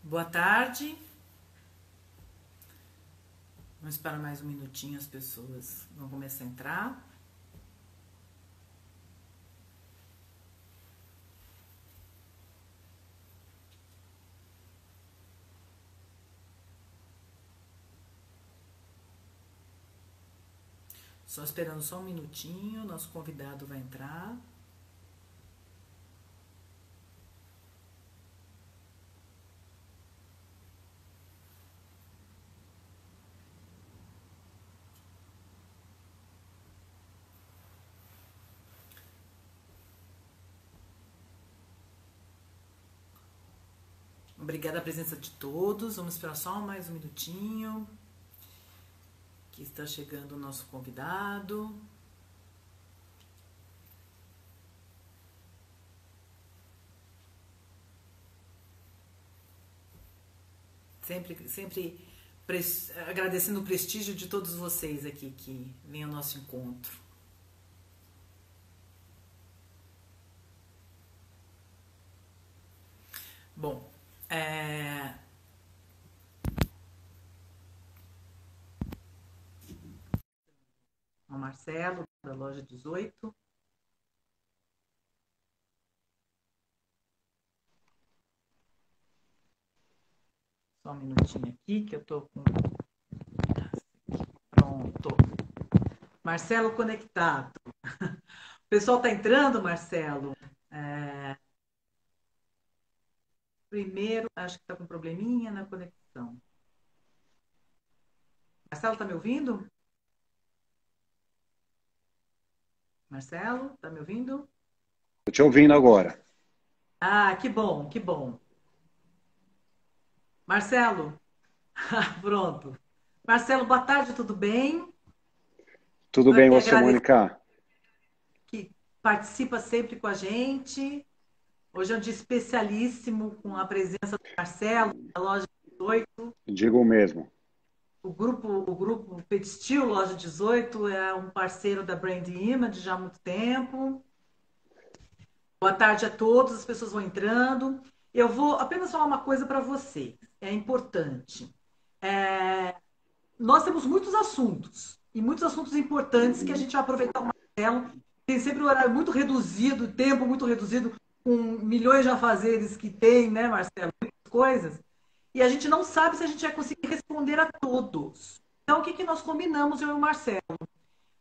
Boa tarde. Vamos esperar mais um minutinho, as pessoas vão começar a entrar. Só esperando só um minutinho, nosso convidado vai entrar. Obrigada a presença de todos. Vamos esperar só mais um minutinho. Que está chegando o nosso convidado. Sempre agradecendo o prestígio de todos vocês aqui que vêm ao nosso encontro. Bom, o Marcelo, da loja 18. Só um minutinho aqui que eu tô com... Pronto. Marcelo conectado. O pessoal tá entrando, Marcelo? Primeiro, acho que tá com probleminha na conexão. Marcelo, tá me ouvindo? Marcelo, tá me ouvindo? Tô te ouvindo agora. Ah, que bom, que bom. Marcelo, pronto. Marcelo, boa tarde, tudo bem? Tudo Eu bem, que você, agradeço Mônica? que participa sempre com a gente. Hoje é um dia especialíssimo com a presença do Marcelo, da loja 18. Digo mesmo. O grupo Petistil Loja 18 é um parceiro da Brand Image já há muito tempo. Boa tarde a todos, as pessoas vão entrando. Eu vou apenas falar uma coisa para vocês, é importante. Nós temos muitos assuntos, e muitos assuntos importantes que a gente vai aproveitar o Marcelo. Tem sempre um horário muito reduzido, tempo muito reduzido, com milhões de afazeres que tem, né, Marcelo? Muitas coisas. E a gente não sabe se a gente vai conseguir responder a todos. Então, o que nós combinamos, eu e o Marcelo?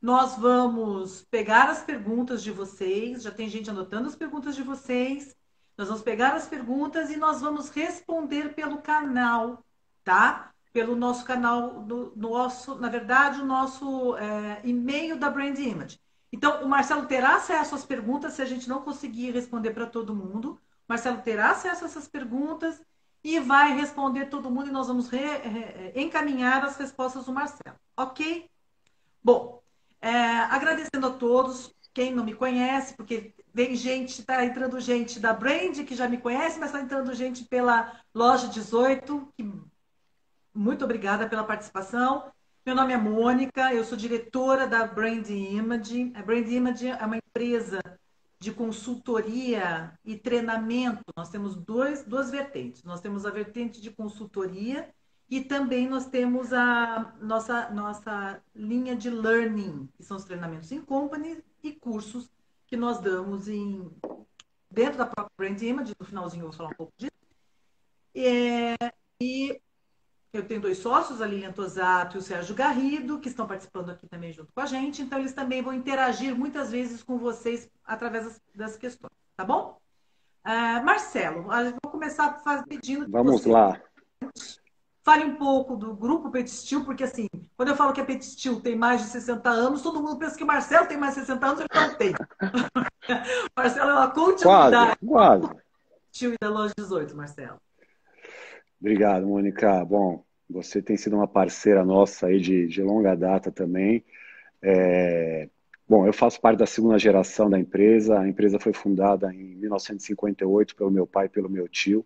Nós vamos pegar as perguntas de vocês, já tem gente anotando as perguntas de vocês. Nós vamos pegar as perguntas e nós vamos responder pelo canal, tá? Pelo nosso canal, na verdade, o nosso e-mail da Brand Image. Então, o Marcelo terá acesso às perguntas se a gente não conseguir responder para todo mundo. O Marcelo terá acesso a essas perguntas e vai responder todo mundo e nós vamos encaminhar as respostas do Marcelo, ok? Bom, agradecendo a todos, quem não me conhece, porque vem gente, está entrando gente da Brand, que já me conhece, mas está entrando gente pela loja 18, que muito obrigada pela participação. Meu nome é Mônica, eu sou diretora da Brand Image. A Brand Image é uma empresa de consultoria e treinamento. Nós temos duas vertentes. Nós temos a vertente de consultoria e também nós temos a nossa linha de learning, que são os treinamentos em company e cursos que nós damos dentro da própria Brand Image. No finalzinho eu vou falar um pouco disso. E eu tenho dois sócios, a Lilian Tosato e o Sérgio Garrido, que estão participando aqui também junto com a gente. Então, eles também vão interagir muitas vezes com vocês através das questões, tá bom? Marcelo, vou começar pedindo que Vamos você lá. fale um pouco do Grupo Petistil, porque assim, quando eu falo que a Petistil tem mais de 60 anos, todo mundo pensa que o Marcelo tem mais de 60 anos, ele não tem. O Marcelo é uma Quase, continuidade quase. do Petistil e da Loja 18, Marcelo. Obrigado, Mônica. Bom, você tem sido uma parceira nossa aí de longa data também. Bom, eu faço parte da segunda geração da empresa. A empresa foi fundada em 1958 pelo meu pai e pelo meu tio.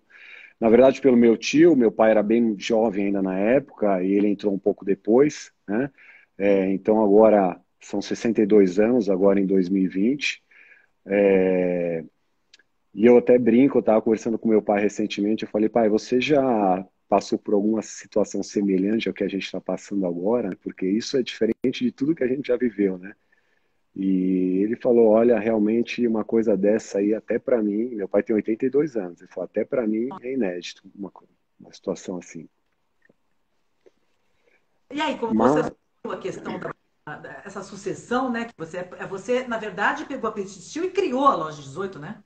Na verdade, pelo meu tio, meu pai era bem jovem ainda na época e ele entrou um pouco depois, né? Então agora são 62 anos, agora em 2020. E eu até brinco, eu estava conversando com meu pai recentemente, eu falei, pai, você já passou por alguma situação semelhante ao que a gente está passando agora? Porque isso é diferente de tudo que a gente já viveu, né? E ele falou, olha, realmente uma coisa dessa aí, até para mim, meu pai tem 82 anos, ele falou, até para mim é inédito uma situação assim. E aí, como você Mas, assumiu a questão essa sucessão, né? Que você, na verdade, pegou a Petit e criou a loja 18, né?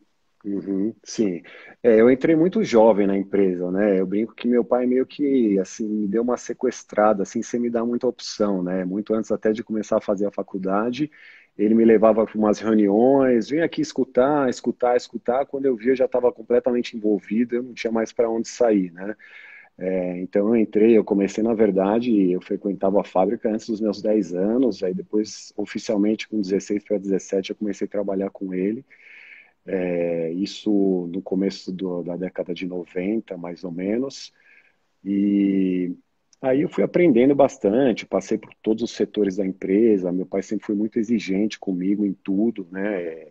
uhum, sim. É, eu entrei muito jovem na empresa, né? Eu brinco que meu pai meio que, assim, me deu uma sequestrada, assim, sem me dar muita opção, né? Muito antes até de começar a fazer a faculdade, ele me levava para umas reuniões, vem aqui escutar, escutar, escutar. Quando eu vi, eu já estava completamente envolvido, eu não tinha mais para onde sair, né? É, então eu entrei, eu comecei, na verdade, eu frequentava a fábrica antes dos meus 10 anos, aí depois, oficialmente, com 16 para 17, eu comecei a trabalhar com ele. Isso no começo da década de 90, mais ou menos. E aí eu fui aprendendo bastante, passei por todos os setores da empresa. Meu pai sempre foi muito exigente comigo em tudo, né?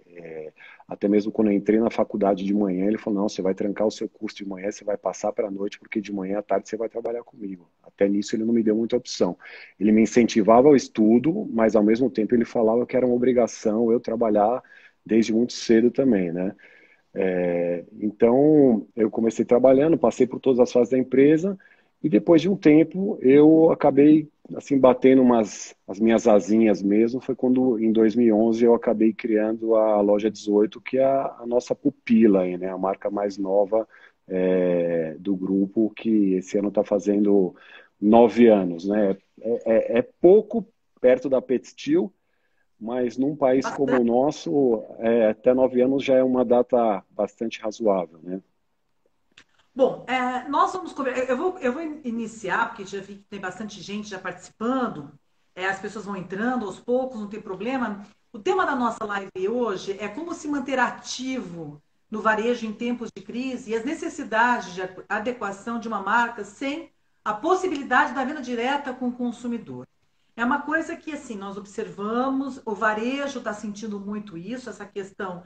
Até mesmo quando eu entrei na faculdade de manhã, ele falou: não, você vai trancar o seu curso de manhã, você vai passar para a noite, porque de manhã à tarde você vai trabalhar comigo. Até nisso ele não me deu muita opção. Ele me incentivava ao estudo, mas ao mesmo tempo ele falava que era uma obrigação eu trabalhar desde muito cedo também, né? Então, eu comecei trabalhando, passei por todas as fases da empresa e depois de um tempo eu acabei assim batendo as minhas asinhas mesmo. Foi quando em 2011 eu acabei criando a loja 18, que é a nossa pupila aí, né? A marca mais nova do grupo, que esse ano está fazendo 9 anos, né? É pouco perto da Pet Steel, mas num país como o Bastante. nosso, até 9 anos já é uma data bastante razoável, né? Bom, nós vamos conversar. Eu vou iniciar, porque já vi que tem bastante gente já participando. As pessoas vão entrando aos poucos, não tem problema. O tema da nossa live hoje é como se manter ativo no varejo em tempos de crise e as necessidades de adequação de uma marca sem a possibilidade da venda direta com o consumidor. É uma coisa que assim nós observamos, o varejo está sentindo muito isso, essa questão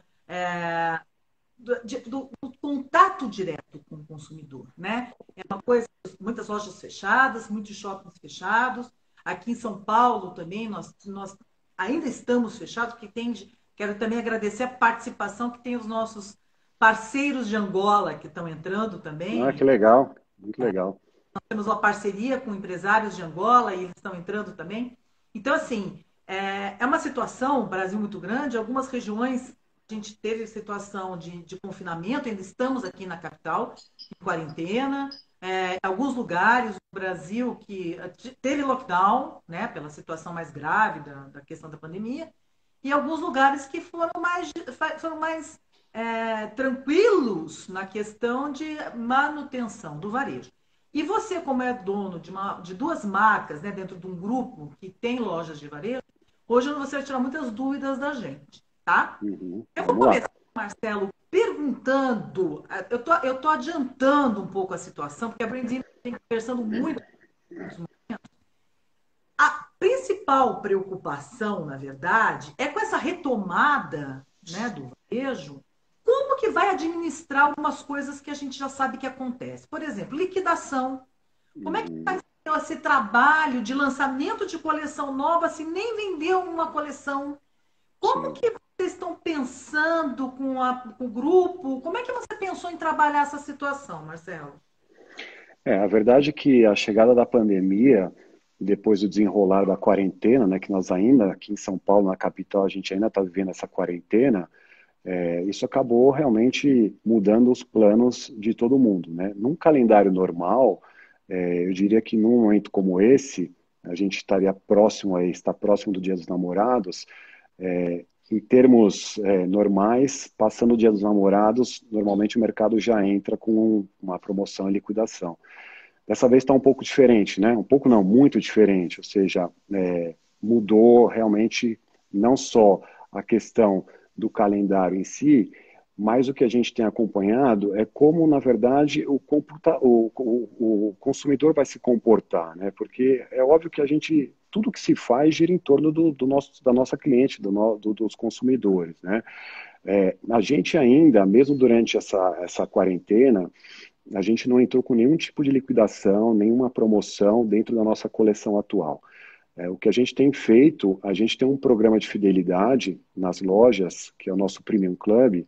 do contato direto com o consumidor, né? É uma coisa, muitas lojas fechadas, muitos shoppings fechados. Aqui em São Paulo também nós ainda estamos fechados, porque quero também agradecer a participação que tem os nossos parceiros de Angola que estão entrando Ah, também. que legal, muito legal. Nós temos uma parceria com empresários de Angola e eles estão entrando também. Então, assim, é uma situação, o Brasil muito grande, algumas regiões a gente teve situação de confinamento, ainda estamos aqui na capital, em quarentena. Alguns lugares do Brasil que teve lockdown, né, pela situação mais grave da questão da pandemia, e alguns lugares que foram mais tranquilos na questão de manutenção do varejo. E você, como é dono de duas marcas, né, dentro de um grupo que tem lojas de varejo, hoje você vai tirar muitas dúvidas da gente, tá? Uhum, Eu vou vamos lá. começar, Marcelo, perguntando. Eu tô adiantando um pouco a situação, porque a Brandine tem conversando muito. A principal preocupação, na verdade, é com essa retomada, né, do varejo. Como que vai administrar algumas coisas que a gente já sabe que acontece? Por exemplo, liquidação. Como é que vai Uhum, ser esse trabalho de lançamento de coleção nova se nem vendeu uma coleção? Como sim. que vocês estão pensando com o grupo? Como é que você pensou em trabalhar essa situação, Marcelo? A verdade é que a chegada da pandemia, depois do desenrolar da quarentena, né, que nós ainda, aqui em São Paulo, na capital, a gente ainda está vivendo essa quarentena, isso acabou realmente mudando os planos de todo mundo, né? Num calendário normal, eu diria que num momento como esse, a gente estaria próximo aí, está próximo do Dia dos Namorados, em termos normais, passando o Dia dos Namorados, normalmente o mercado já entra com uma promoção e liquidação. Dessa vez está um pouco diferente, né? Um pouco não, muito diferente, ou seja, mudou realmente não só a questão do calendário em si, mas o que a gente tem acompanhado é como, na verdade, o consumidor vai se comportar, né? Porque é óbvio que a gente tudo que se faz gira em torno da nossa cliente, dos consumidores, né? A gente ainda, mesmo durante essa quarentena, a gente não entrou com nenhum tipo de liquidação, nenhuma promoção dentro da nossa coleção atual. O que a gente tem feito, a gente tem um programa de fidelidade nas lojas, que é o nosso Premium Club,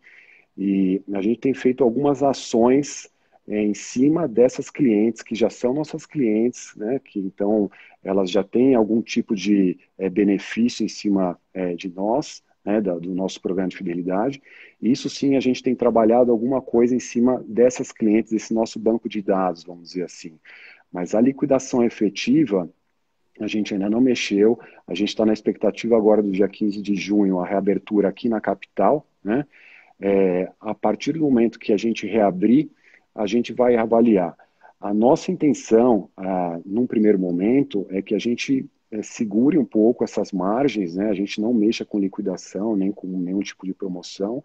e a gente tem feito algumas ações em cima dessas clientes que já são nossas clientes, né, que então elas já têm algum tipo de benefício em cima de nós, né, do nosso programa de fidelidade. E isso sim, a gente tem trabalhado alguma coisa em cima dessas clientes, desse nosso banco de dados, vamos dizer assim. Mas a liquidação efetiva, a gente ainda não mexeu, a gente está na expectativa agora do dia 15 de junho, a reabertura aqui na capital, né? A partir do momento que a gente reabrir, a gente vai avaliar. A nossa intenção, num primeiro momento, é que a gente segure um pouco essas margens, né? A gente não mexa com liquidação, nem com nenhum tipo de promoção,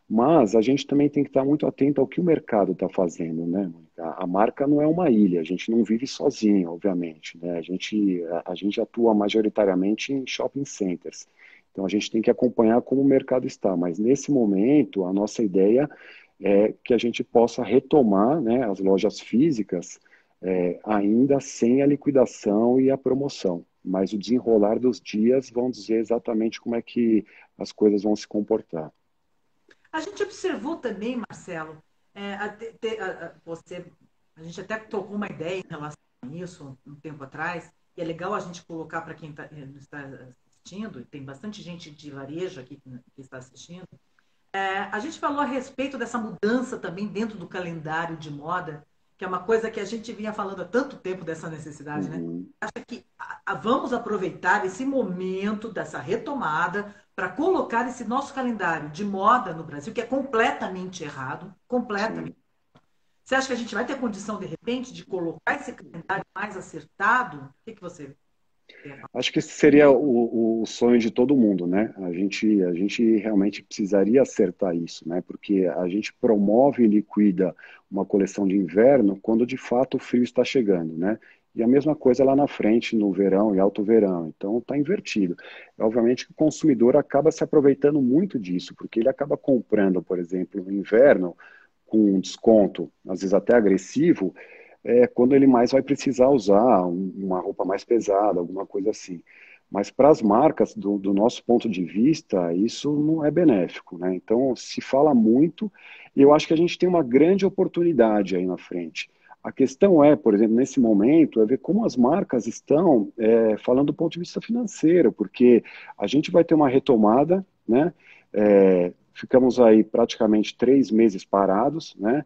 mas a gente também tem que estar muito atento ao que o mercado está fazendo, né, Mônica? A marca não é uma ilha, a gente não vive sozinho, obviamente, né? A gente atua majoritariamente em shopping centers. Então a gente tem que acompanhar como o mercado está, mas nesse momento a nossa ideia é que a gente possa retomar, né, as lojas físicas ainda sem a liquidação e a promoção. Mas o desenrolar dos dias vão dizer exatamente como é que as coisas vão se comportar. A gente observou também, Marcelo, a gente até tocou uma ideia em relação a isso um tempo atrás, e é legal a gente colocar para quem está assistindo, e tem bastante gente de varejo aqui que está assistindo. A gente falou a respeito dessa mudança também dentro do calendário de moda, que é uma coisa que a gente vinha falando há tanto tempo dessa necessidade, né? Uhum. Acha que vamos aproveitar esse momento dessa retomada para colocar esse nosso calendário de moda no Brasil, que é completamente errado, completamente. Sim. Você acha que a gente vai ter condição, de repente, de colocar esse calendário mais acertado? O que você quer falar? Acho que esse seria o sonho de todo mundo, né? A gente realmente precisaria acertar isso, né? Porque a gente promove e liquida uma coleção de inverno quando de fato o frio está chegando, né? E a mesma coisa lá na frente, no verão e alto verão. Então está invertido. Obviamente que o consumidor acaba se aproveitando muito disso, porque ele acaba comprando, por exemplo, no inverno, com um desconto, às vezes até agressivo, quando ele mais vai precisar usar uma roupa mais pesada, alguma coisa assim. Mas para as marcas, do nosso ponto de vista, isso não é benéfico, né? Então, se fala muito, e eu acho que a gente tem uma grande oportunidade aí na frente. A questão é, por exemplo, nesse momento, é ver como as marcas estão falando do ponto de vista financeiro, porque a gente vai ter uma retomada, né? Ficamos aí praticamente 3 meses parados, né?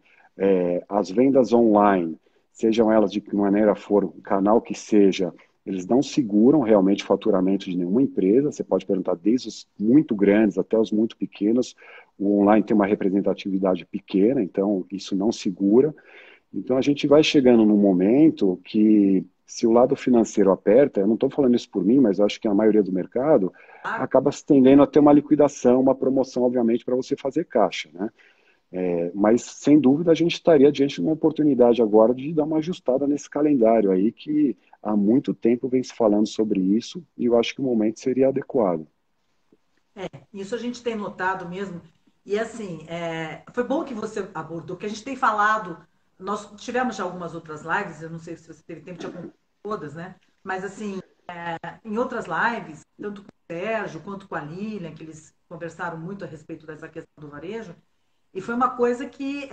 As vendas online, sejam elas de que maneira for, o canal que seja, eles não seguram realmente o faturamento de nenhuma empresa. Você pode perguntar desde os muito grandes até os muito pequenos. O online tem uma representatividade pequena, então isso não segura. Então a gente vai chegando num momento que, se o lado financeiro aperta, eu não estou falando isso por mim, mas eu acho que a maioria do mercado acaba se tendendo a ter uma liquidação, uma promoção, obviamente, para você fazer caixa, né? Mas, sem dúvida, a gente estaria diante de uma oportunidade agora de dar uma ajustada nesse calendário aí, que há muito tempo vem se falando sobre isso, e eu acho que o momento seria adequado. Isso a gente tem notado mesmo. E assim, foi bom que você abordou, que a gente tem falado. Nós tivemos já algumas outras lives, eu não sei se você teve tempo de acompanhar todas, né? Mas assim, em outras lives, tanto com o Sérgio quanto com a Lilian, que eles conversaram muito a respeito dessa questão do varejo, e foi uma coisa que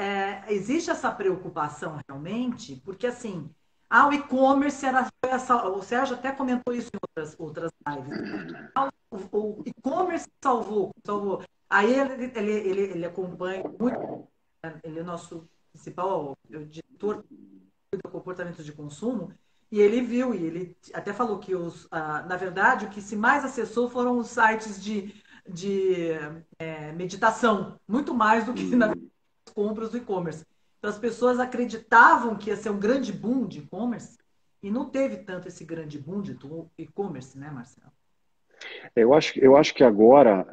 existe essa preocupação realmente, porque assim, o e-commerce era essa, o Sérgio até comentou isso em outras lives. O e-commerce salvou. Aí ele acompanha muito, ele é nosso principal diretor do comportamento de consumo, e ele viu, e ele até falou que, na verdade, o que se mais acessou foram os sites de meditação, muito mais do que nas compras do e-commerce. Então, as pessoas acreditavam que ia ser um grande boom de e-commerce, e não teve tanto esse grande boom de e-commerce, né, Marcelo? Eu acho que agora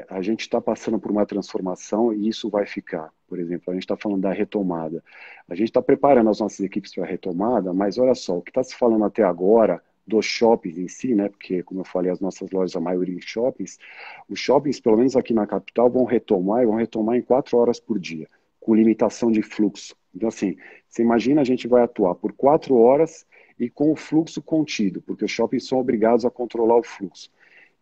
a gente está passando por uma transformação e isso vai ficar. Por exemplo, a gente está falando da retomada. A gente está preparando as nossas equipes para a retomada, mas olha só, o que está se falando até agora, dos shoppings em si, né? Porque, como eu falei, as nossas lojas, a maioria em shoppings, os shoppings, pelo menos aqui na capital, vão retomar e vão retomar em 4 horas por dia, com limitação de fluxo. Então, assim, você imagina a gente vai atuar por 4 horas e com o fluxo contido, porque os shoppings são obrigados a controlar o fluxo.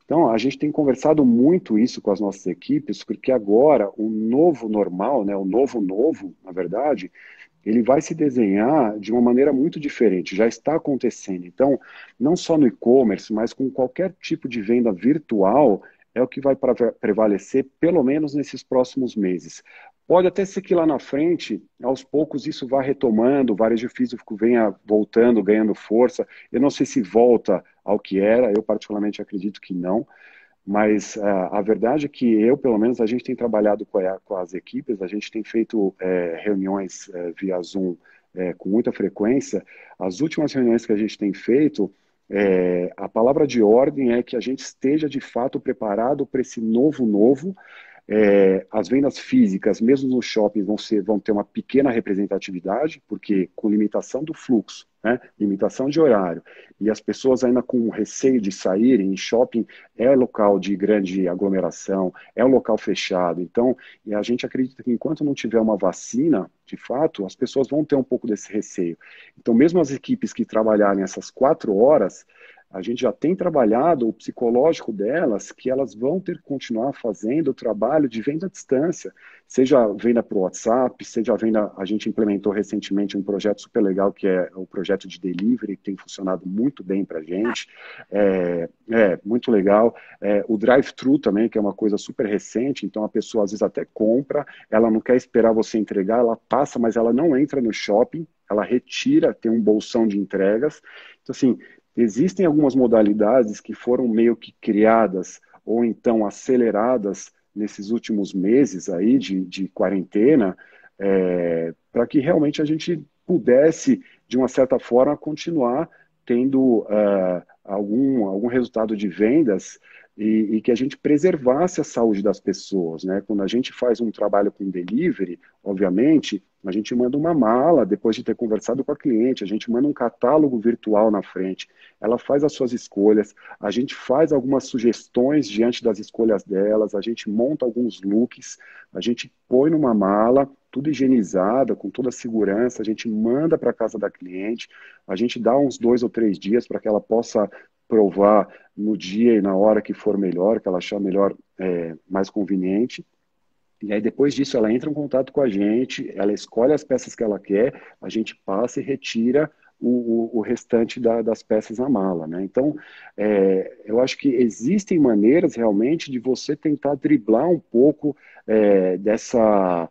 Então, a gente tem conversado muito isso com as nossas equipes, porque agora o novo normal, né, o novo novo, na verdade, ele vai se desenhar de uma maneira muito diferente, já está acontecendo. Então, não só no e-commerce, mas com qualquer tipo de venda virtual, é o que vai prevalecer, pelo menos nesses próximos meses. Pode até ser que lá na frente, aos poucos, isso vá retomando, o varejo físico venha voltando, ganhando força. Eu não sei se volta ao que era, eu particularmente acredito que não, mas a verdade é que eu, pelo menos, a gente tem trabalhado com as equipes, a gente tem feito reuniões via Zoom com muita frequência. As últimas reuniões que a gente tem feito, a palavra de ordem é que a gente esteja de fato preparado para esse novo novo. As vendas físicas, mesmo nos shoppings, vão ter uma pequena representatividade, porque com limitação do fluxo, né, limitação de horário, e as pessoas ainda com receio de saírem, em shopping é local de grande aglomeração, é um local fechado. Então, e a gente acredita que enquanto não tiver uma vacina, de fato, as pessoas vão ter um pouco desse receio. Então, mesmo as equipes que trabalharem essas 4 horas, a gente já tem trabalhado o psicológico delas, que elas vão ter que continuar fazendo o trabalho de venda à distância, seja venda por WhatsApp, seja venda, a gente implementou recentemente um projeto super legal, que é o projeto de delivery, que tem funcionado muito bem para a gente, muito legal. O drive-thru também, que é uma coisa super recente, então a pessoa às vezes até compra, ela não quer esperar você entregar, ela passa, mas ela não entra no shopping, ela retira, tem um bolsão de entregas. Então, assim, existem algumas modalidades que foram meio que criadas ou então aceleradas nesses últimos meses aí de quarentena, para que realmente a gente pudesse, de uma certa forma, continuar tendo algum resultado de vendas e que a gente preservasse a saúde das pessoas, né? Quando a gente faz um trabalho com delivery, obviamente, a gente manda uma mala depois de ter conversado com a cliente, a gente manda um catálogo virtual na frente, ela faz as suas escolhas, a gente faz algumas sugestões diante das escolhas delas, a gente monta alguns looks, a gente põe numa mala, tudo higienizada, com toda a segurança, a gente manda para a casa da cliente, a gente dá uns 2 ou 3 dias para que ela possa provar no dia e na hora que for melhor, que ela achar melhor, mais conveniente. E aí, depois disso, ela entra em contato com a gente, ela escolhe as peças que ela quer, a gente passa e retira o restante das peças na mala, né? Então, eu acho que existem maneiras realmente de você tentar driblar um pouco dessa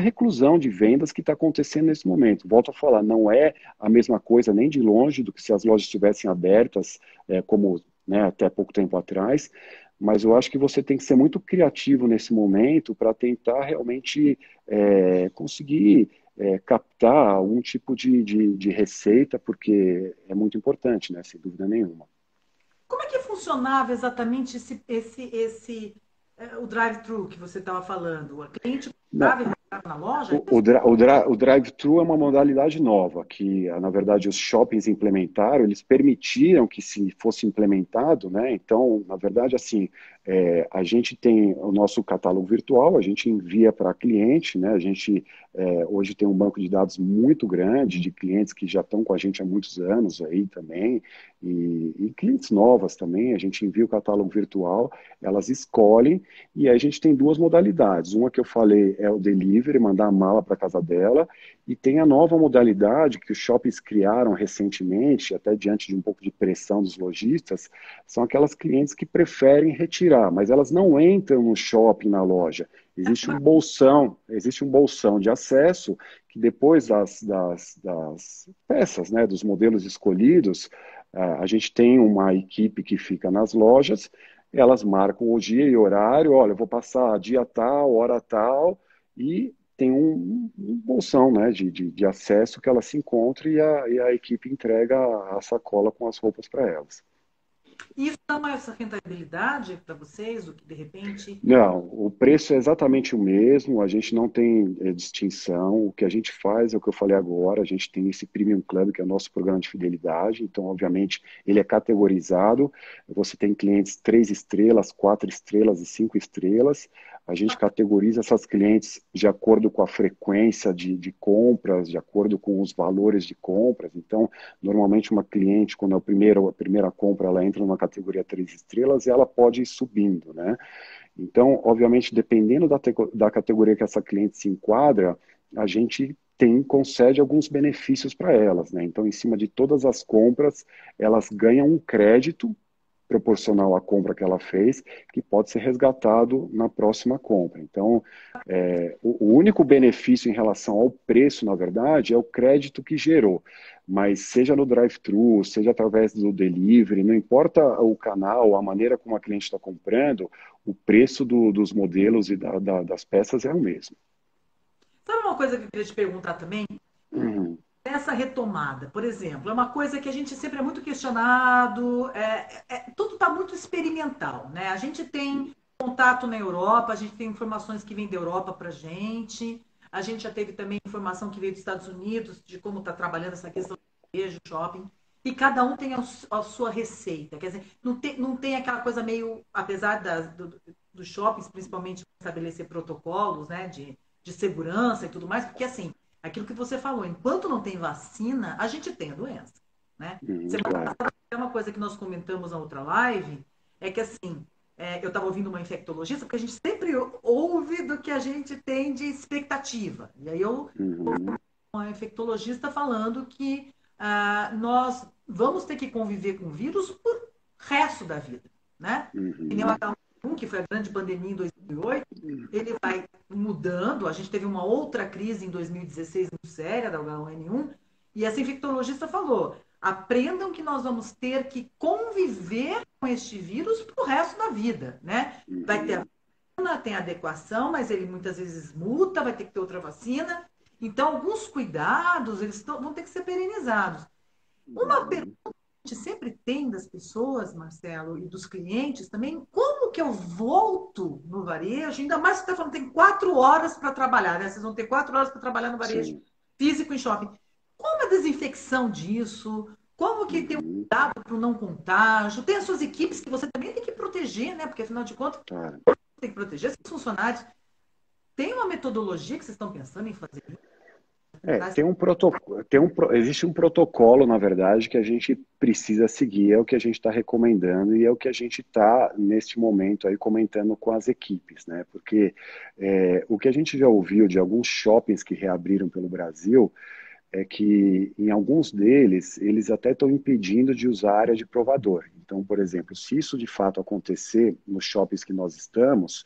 reclusão de vendas que está acontecendo nesse momento. Volto a falar, não é a mesma coisa nem de longe do que se as lojas estivessem abertas, como, né, até pouco tempo atrás, mas eu acho que você tem que ser muito criativo nesse momento para tentar realmente conseguir captar algum tipo de receita, porque é muito importante, né? Sem dúvida nenhuma. Como é que funcionava exatamente o drive-thru que você estava falando? A cliente Não, comprava e retirava na loja? o drive-thru é uma modalidade nova, que, na verdade, os shoppings implementaram, eles permitiram que se fosse implementado, né? Então, na verdade, assim, a gente tem o nosso catálogo virtual, a gente envia para cliente, né? A gente hoje tem um banco de dados muito grande de clientes que já estão com a gente há muitos anos aí também, e clientes novas também, a gente envia o catálogo virtual, elas escolhem, e aí a gente tem duas modalidades. Uma que eu falei é o delivery, mandar a mala para casa dela, e tem a nova modalidade que os shoppings criaram recentemente, até diante de um pouco de pressão dos lojistas, são aquelas clientes que preferem retirar, mas elas não entram no shopping, na loja. Existe um bolsão de acesso que depois das peças, né, dos modelos escolhidos, a gente tem uma equipe que fica nas lojas, elas marcam o dia e horário, olha, eu vou passar dia tal, hora tal, e tem um bolsão, né, de acesso que ela se encontra e a equipe entrega a sacola com as roupas para elas. E isso dá mais rentabilidade para vocês, do que de repente... Não, o preço é exatamente o mesmo, a gente não tem distinção. O que a gente faz é o que eu falei agora, a gente tem esse Premium Club, que é o nosso programa de fidelidade, então, obviamente, ele é categorizado. Você tem clientes 3 estrelas, 4 estrelas e 5 estrelas. A gente categoriza essas clientes de acordo com a frequência de compras, de acordo com os valores de compras. Então, normalmente, uma cliente, quando é a primeira compra, ela entra numa categoria 3 estrelas e ela pode ir subindo, né? Então, obviamente, dependendo da categoria que essa cliente se enquadra, a gente concede alguns benefícios para elas, né? Então, em cima de todas as compras, elas ganham um crédito proporcional à compra que ela fez, que pode ser resgatado na próxima compra. Então, o único benefício em relação ao preço, na verdade, é o crédito que gerou. Mas seja no drive-thru, seja através do delivery, não importa o canal, a maneira como a cliente está comprando, o preço dos modelos e das peças é o mesmo. Sabe uma coisa que eu queria te perguntar também? Uhum. Essa retomada, por exemplo, é uma coisa que a gente sempre é muito questionado, tudo está muito experimental, né? A gente tem contato na Europa, a gente tem informações que vêm da Europa para a gente já teve também informação que veio dos Estados Unidos de como está trabalhando essa questão de varejo, shopping, e cada um tem a sua receita, quer dizer, não tem aquela coisa meio, apesar dos shoppings, principalmente, estabelecer protocolos, né, de segurança e tudo mais, porque assim, aquilo que você falou, enquanto não tem vacina, a gente tem a doença, né? Semana Claro. passada, uma coisa que nós comentamos na outra live é que, assim, eu estava ouvindo uma infectologista, porque a gente sempre ouve do que a gente tem de expectativa. E aí eu Uhum. uma infectologista falando que nós vamos ter que conviver com o vírus por resto da vida, né? E nem o Uhum. H1N1, que foi a grande pandemia em 2008, ele vai mudando. A gente teve uma outra crise em 2016 muito séria da H1N1, e essa infectologista falou: aprendam que nós vamos ter que conviver com este vírus para o resto da vida, né? Vai ter a vacina, tem a adequação, mas ele muitas vezes muta, vai ter que ter outra vacina. Então, alguns cuidados vão ter que ser perenizados. Uma pergunta Uhum. que a gente sempre tem das pessoas, Marcelo, e dos clientes também, como que eu volto no varejo? Ainda mais que você está falando, tem 4 horas para trabalhar, né? Vocês vão ter 4 horas para trabalhar no varejo Sim. físico em shopping. Como a desinfecção disso? Como que tem um Uhum. cuidado para o não contágio? Tem as suas equipes que você também tem que proteger, né? Porque afinal de contas, Claro. tem que proteger seus funcionários. Tem uma metodologia que vocês estão pensando em fazer? Tem um protocolo, existe um protocolo, na verdade, que a gente precisa seguir, é o que a gente está recomendando e é o que a gente está, neste momento, aí comentando com as equipes, né? Porque o que a gente já ouviu de alguns shoppings que reabriram pelo Brasil é que, em alguns deles, eles até estão impedindo de usar a área de provador. Então, por exemplo, se isso de fato acontecer nos shoppings que nós estamos,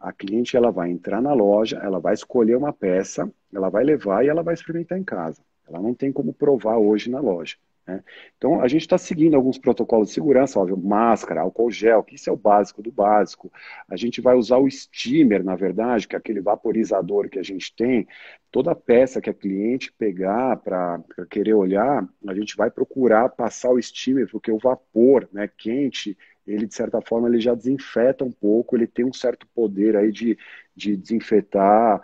a cliente ela vai entrar na loja, ela vai escolher uma peça, ela vai levar e ela vai experimentar em casa. Ela não tem como provar hoje na loja, né? Então, a gente está seguindo alguns protocolos de segurança, óbvio, máscara, álcool gel, que isso é o básico do básico. A gente vai usar o steamer, na verdade, que é aquele vaporizador que a gente tem. Toda peça que a cliente pegar para querer olhar, a gente vai procurar passar o steamer, porque o vapor, né, quente, ele, de certa forma, ele já desinfeta um pouco, ele tem um certo poder aí de desinfetar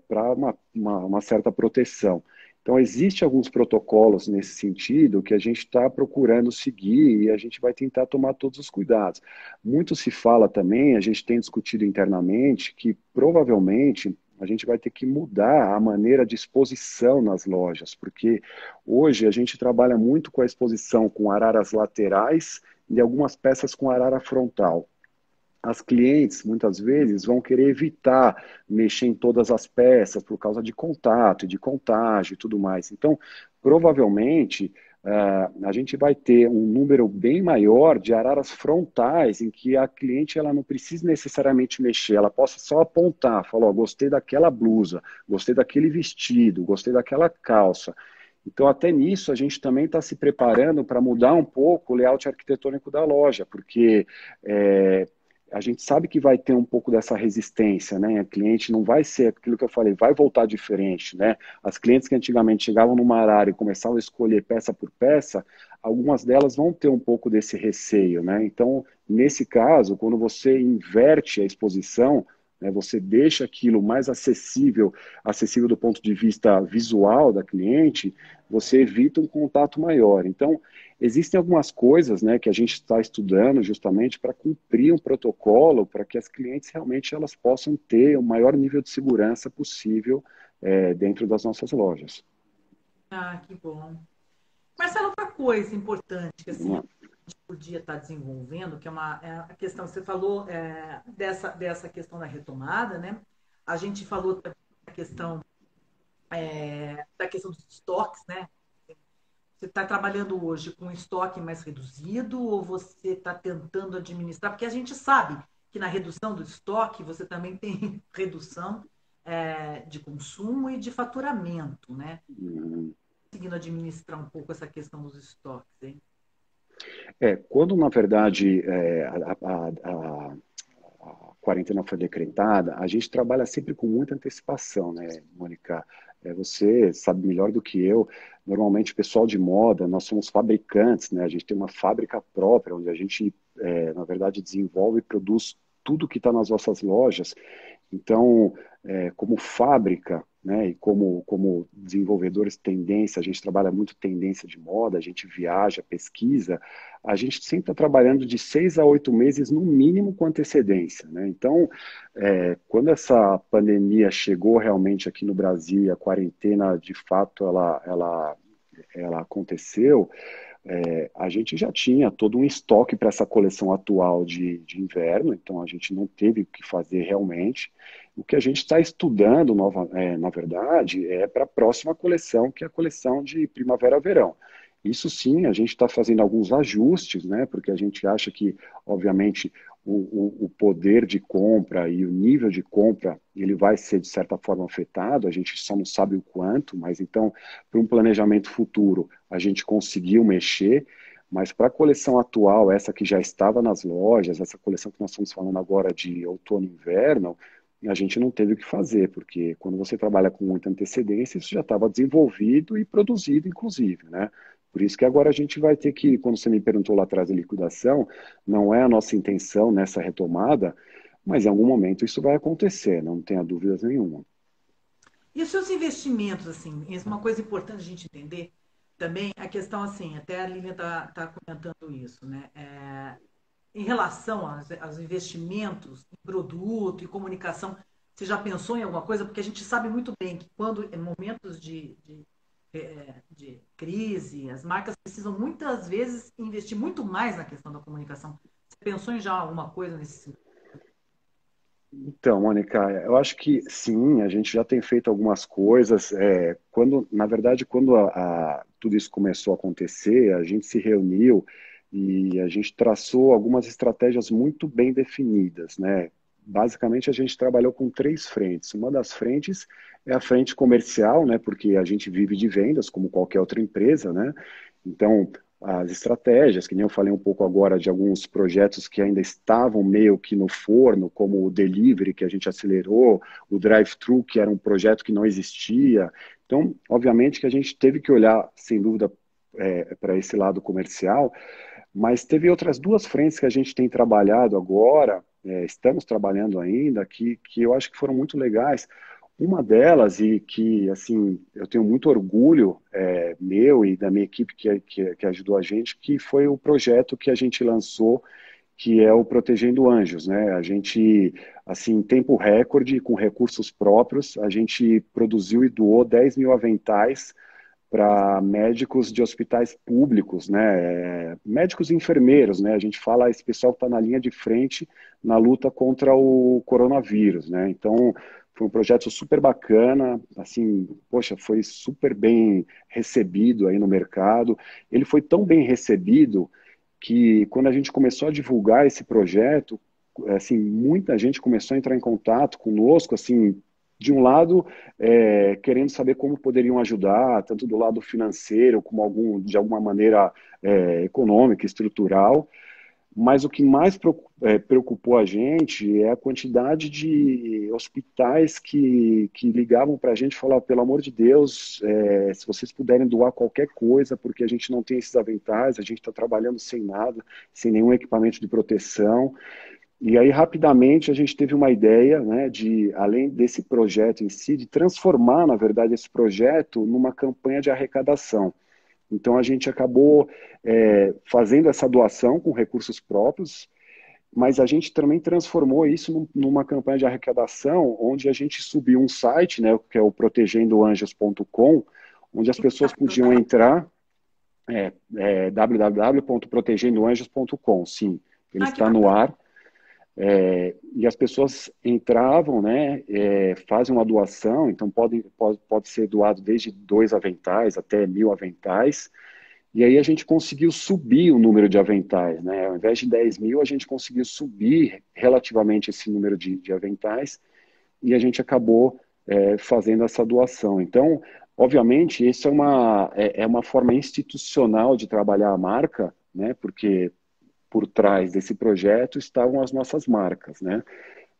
para uma certa proteção. Então, existem alguns protocolos nesse sentido que a gente está procurando seguir e a gente vai tentar tomar todos os cuidados. Muito se fala também, a gente tem discutido internamente, que provavelmente a gente vai ter que mudar a maneira de exposição nas lojas, porque hoje a gente trabalha muito com a exposição com araras laterais e algumas peças com arara frontal. As clientes, muitas vezes, vão querer evitar mexer em todas as peças por causa de contato e de contágio e tudo mais. Então, provavelmente, a gente vai ter um número bem maior de araras frontais, em que a cliente ela não precisa necessariamente mexer, ela possa só apontar, falar, ó, gostei daquela blusa, gostei daquele vestido, gostei daquela calça. Então, até nisso, a gente também está se preparando para mudar um pouco o layout arquitetônico da loja, porque a gente sabe que vai ter um pouco dessa resistência, né? A cliente não vai ser aquilo que eu falei, vai voltar diferente, né? As clientes que antigamente chegavam numa área e começavam a escolher peça por peça, algumas delas vão ter um pouco desse receio, né? Então, nesse caso, quando você inverte a exposição, né, você deixa aquilo mais acessível, acessível do ponto de vista visual da cliente, você evita um contato maior. Então, existem algumas coisas, né, que a gente está estudando justamente para cumprir um protocolo para que as clientes realmente elas possam ter o maior nível de segurança possível dentro das nossas lojas. Ah, que bom. Marcelo, outra coisa importante que assim, a Uma- gente podia estar desenvolvendo, que é a questão, você falou dessa questão da retomada, né? A gente falou também da questão dos estoques, né? Você está trabalhando hoje com estoque mais reduzido ou você está tentando administrar? Porque a gente sabe que na redução do estoque você também tem redução de consumo e de faturamento, né? um, Conseguindo administrar um pouco essa questão dos estoques, hein? Quando na verdade a quarentena foi decretada, a gente trabalha sempre com muita antecipação, né, Mônica? Você sabe melhor do que eu. Normalmente, o pessoal de moda, nós somos fabricantes, né? A gente tem uma fábrica própria, onde a gente, na verdade, desenvolve e produz tudo que está nas nossas lojas. Então, como fábrica, né, e como desenvolvedores de tendência, a gente trabalha muito tendência de moda, a gente viaja, pesquisa, a gente sempre está trabalhando de 6 a 8 meses, no mínimo, com antecedência, né? Então, quando essa pandemia chegou realmente aqui no Brasil e a quarentena, de fato, ela aconteceu, a gente já tinha todo um estoque para essa coleção atual de inverno, então a gente não teve o que fazer realmente. O que a gente está estudando, na verdade, é para a próxima coleção, que é a coleção de primavera-verão. Isso sim, a gente está fazendo alguns ajustes, né? Porque a gente acha que, obviamente, o poder de compra e o nível de compra ele vai ser, de certa forma, afetado, a gente só não sabe o quanto, mas então, para um planejamento futuro, a gente conseguiu mexer, mas para a coleção atual, essa que já estava nas lojas, essa coleção que nós estamos falando agora de outono e inverno, a gente não teve o que fazer, porque quando você trabalha com muita antecedência, isso já estava desenvolvido e produzido, inclusive, né? Por isso que agora a gente vai ter que, quando você me perguntou lá atrás da liquidação, não é a nossa intenção nessa retomada, mas em algum momento isso vai acontecer, não tenha dúvidas nenhuma. E os seus investimentos, assim, isso é uma coisa importante a gente entender também, a questão, assim, até a Lilian tá comentando isso, né? Em relação aos investimentos em produto e comunicação, você já pensou em alguma coisa? Porque a gente sabe muito bem que quando em momentos de crise, as marcas precisam muitas vezes investir muito mais na questão da comunicação. Você pensou em já alguma coisa nesse sentido? Então, Mônica, eu acho que sim, a gente já tem feito algumas coisas. Na verdade, quando tudo isso começou a acontecer, a gente se reuniu e a gente traçou algumas estratégias muito bem definidas, né? Basicamente, a gente trabalhou com três frentes. Uma das frentes é a frente comercial, né? Porque a gente vive de vendas, como qualquer outra empresa, né? Então, as estratégias, que nem eu falei um pouco agora de alguns projetos que ainda estavam meio que no forno, como o delivery, que a gente acelerou, o drive-thru, que era um projeto que não existia. Então, obviamente que a gente teve que olhar, sem dúvida, para esse lado comercial, mas teve outras duas frentes que a gente tem trabalhado agora, estamos trabalhando ainda, que eu acho que foram muito legais. Uma delas, e que, assim, eu tenho muito orgulho meu e da minha equipe que ajudou a gente, que foi o projeto que a gente lançou, que é o Protegendo Anjos, né? A gente, assim, em tempo recorde, com recursos próprios, a gente produziu e doou 10 mil aventais para médicos de hospitais públicos, né? Médicos e enfermeiros, né? A gente fala esse pessoal que está na linha de frente na luta contra o coronavírus, né? Então, foi um projeto super bacana, assim, poxa, foi super bem recebido aí no mercado. Ele foi tão bem recebido que quando a gente começou a divulgar esse projeto, assim, muita gente começou a entrar em contato conosco, assim, de um lado, querendo saber como poderiam ajudar, tanto do lado financeiro como de alguma maneira econômica, estrutural, Mas o que mais preocupou a gente é a quantidade de hospitais que ligavam para a gente e falavam, pelo amor de Deus, se vocês puderem doar qualquer coisa, porque a gente não tem esses aventais, a gente está trabalhando sem nada, sem nenhum equipamento de proteção. E aí, rapidamente, a gente teve uma ideia, né, de, além desse projeto em si, de transformar, na verdade, esse projeto numa campanha de arrecadação. Então, a gente acabou fazendo essa doação com recursos próprios, mas a gente também transformou isso numa campanha de arrecadação, onde a gente subiu um site, né, que é o protegendoanjos.com, onde as pessoas podiam entrar, www.protegendoanjos.com, sim, ele Ah, que está no bacana. ar. E as pessoas entravam, né, fazem uma doação, então pode ser doado desde 2 aventais até 1.000 aventais, e aí a gente conseguiu subir o número de aventais, né, ao invés de 10.000, a gente conseguiu subir relativamente esse número de aventais, e a gente acabou fazendo essa doação. Então, obviamente, isso é uma forma institucional de trabalhar a marca, né, porque por trás desse projeto estavam as nossas marcas, né?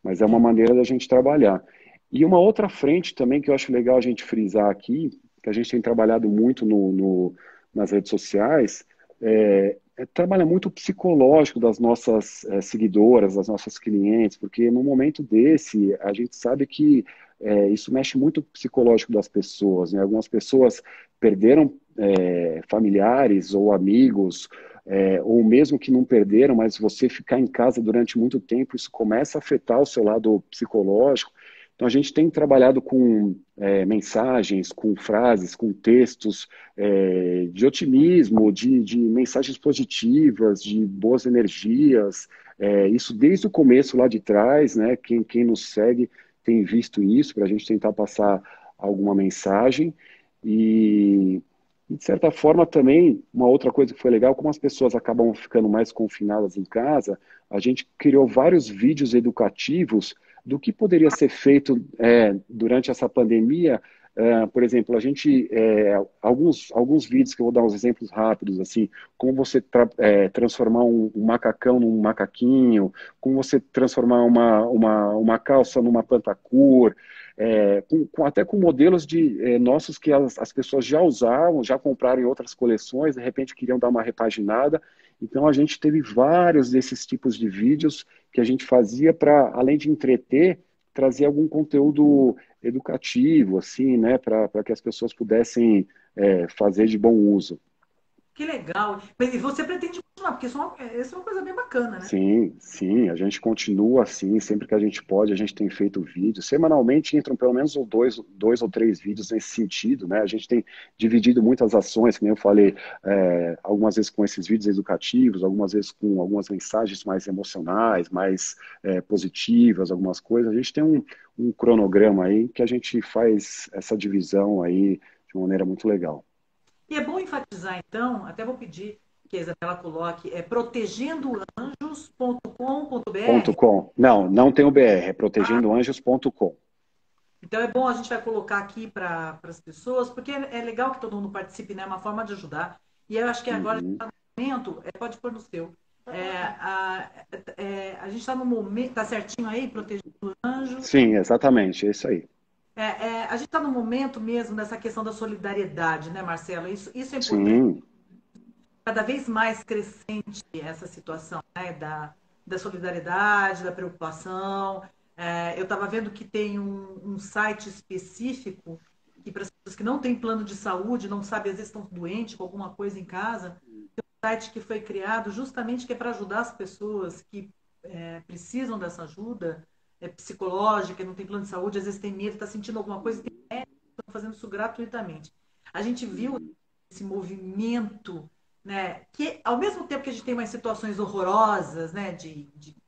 Mas é uma maneira da gente trabalhar. E uma outra frente também que eu acho legal a gente frisar aqui, que a gente tem trabalhado muito nas redes sociais, trabalha muito o psicológico das nossas seguidoras, das nossas clientes, porque no momento desse, a gente sabe que isso mexe muito com o psicológico das pessoas, né? Algumas pessoas perderam familiares ou amigos, ou mesmo que não perderam, mas você ficar em casa durante muito tempo, isso começa a afetar o seu lado psicológico. Então, a gente tem trabalhado com mensagens, com frases, com textos de otimismo, de mensagens positivas, de boas energias. Isso desde o começo lá de trás, né? Quem nos segue tem visto isso, para a gente tentar passar alguma mensagem. E, de certa forma, também, uma outra coisa que foi legal, como as pessoas acabam ficando mais confinadas em casa, a gente criou vários vídeos educativos do que poderia ser feito durante essa pandemia. Por exemplo, a gente, alguns vídeos que eu vou dar uns exemplos rápidos, assim, como você transformar um macacão num macaquinho, como você transformar uma calça numa pantacur, até com modelos nossos que as pessoas já usavam, já compraram em outras coleções, de repente queriam dar uma repaginada. Então a gente teve vários desses tipos de vídeos que a gente fazia para, além de entreter, trazer algum conteúdo educativo, assim, né, para que as pessoas pudessem fazer de bom uso. Que legal. Mas e você pretende continuar, porque isso é uma coisa bem bacana, né? Sim, sim, a gente continua assim, sempre que a gente pode, a gente tem feito vídeos. Semanalmente entram pelo menos dois ou três vídeos nesse sentido, né? A gente tem dividido muitas ações, como eu falei, algumas vezes com esses vídeos educativos, algumas vezes com algumas mensagens mais emocionais, mais positivas, algumas coisas. A gente tem um cronograma aí que a gente faz essa divisão aí de uma maneira muito legal. E é bom enfatizar, então, até vou pedir que a Isabela coloque, Ponto protegendoanjos.com.br. .com. Não, não tem o BR, é protegendoanjos.com. Então é bom, a gente vai colocar aqui para as pessoas, porque é legal que todo mundo participe, né? É uma forma de ajudar. E eu acho que agora, Uhum. no momento, pode pôr no seu. A gente está no momento, tá certinho aí, protegendo anjos. Sim, exatamente, é isso aí. A gente está no momento mesmo dessa questão da solidariedade, né, Marcelo? Isso é importante. Sim, Cada vez mais crescente essa situação, né, da solidariedade, da preocupação. Eu estava vendo que tem um site específico que para as pessoas que não têm plano de saúde, não sabem, às vezes estão doentes com alguma coisa em casa, tem um site que foi criado justamente que é para ajudar as pessoas que precisam dessa ajuda psicológica, não tem plano de saúde, às vezes tem medo, está sentindo alguma coisa, tem médicos que estão fazendo isso gratuitamente. A gente viu esse movimento, né, que ao mesmo tempo que a gente tem umas situações horrorosas, né, de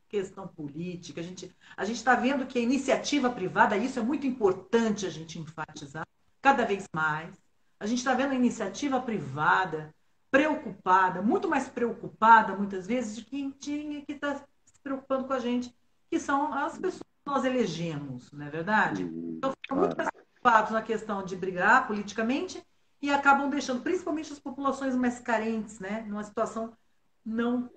questão política, a gente está vendo que a iniciativa privada, isso é muito importante a gente enfatizar, cada vez mais. A gente está vendo a iniciativa privada preocupada, muito mais preocupada, muitas vezes, de quem tinha que estar se preocupando com a gente, que são as pessoas que nós elegemos, não é verdade? Então, ficam muito claro. mais preocupados na questão de brigar politicamente e acabam deixando, principalmente as populações mais carentes, né, numa situação não.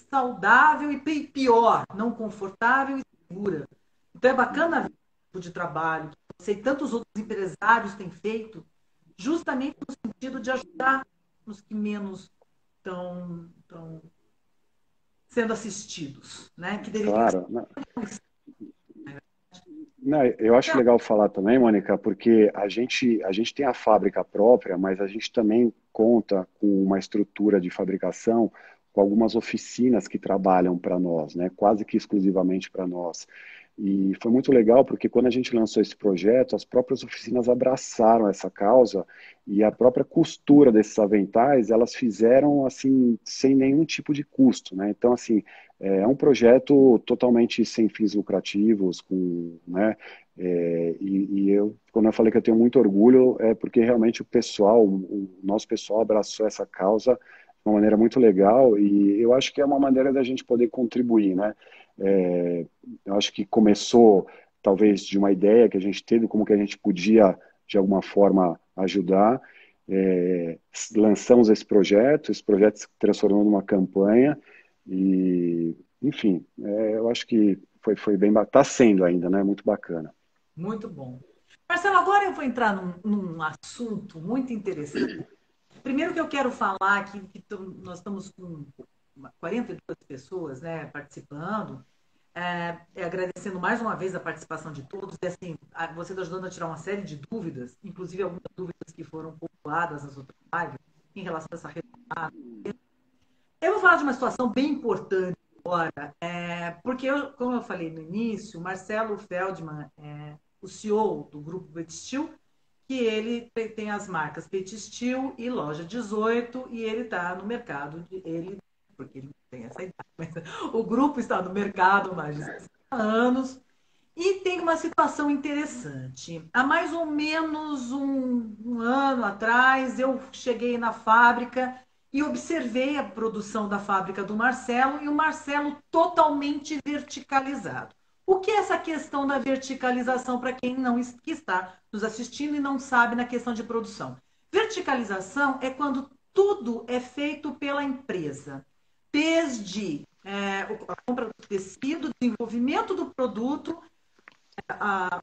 saudável e pior, não confortável e segura. Então é bacana ver o tipo de trabalho que você e tantos outros empresários têm feito, justamente no sentido de ajudar os que menos estão sendo assistidos, né? Que deveriam Claro. Não, eu acho legal falar também, Mônica, porque a gente tem a fábrica própria, mas a gente também conta com uma estrutura de fabricação, com algumas oficinas que trabalham para nós, né? Quase que exclusivamente para nós. E foi muito legal porque quando a gente lançou esse projeto, as próprias oficinas abraçaram essa causa e a própria costura desses aventais, elas fizeram assim, sem nenhum tipo de custo, né? Então, assim, é um projeto totalmente sem fins lucrativos, com, né? Quando eu falei que eu tenho muito orgulho, é porque realmente o pessoal, o nosso pessoal abraçou essa causa de uma maneira muito legal e eu acho que é uma maneira da gente poder contribuir, né? É, eu acho que começou talvez de uma ideia que a gente teve, como que a gente podia de alguma forma ajudar. É, lançamos esse projeto se transformou numa campanha e, enfim, eu acho que foi bem, está sendo ainda, né? Muito bacana. muito bom. Marcelo, agora eu vou entrar num assunto muito interessante. Primeiro que eu quero falar nós estamos com 42 pessoas, né, participando, agradecendo mais uma vez a participação de todos. E, assim, você está ajudando a tirar uma série de dúvidas, inclusive algumas dúvidas que foram populadas nas outras lives, em relação a essa retomada. Eu vou falar de uma situação bem importante agora, porque, como eu falei no início, o Marcelo Feldman é o CEO do Grupo Betistil, que ele tem as marcas Petistil e Loja 18, e ele está no mercado, porque ele não tem essa idade, mas o grupo está no mercado há mais de 60 anos, e tem uma situação interessante. Há mais ou menos um ano atrás, eu cheguei na fábrica e observei a produção da fábrica do Marcelo, e o Marcelo totalmente verticalizado. O que é essa questão da verticalização para quem não que está nos assistindo e não sabe na questão de produção? Verticalização é quando tudo é feito pela empresa, desde a compra do tecido, desenvolvimento do produto,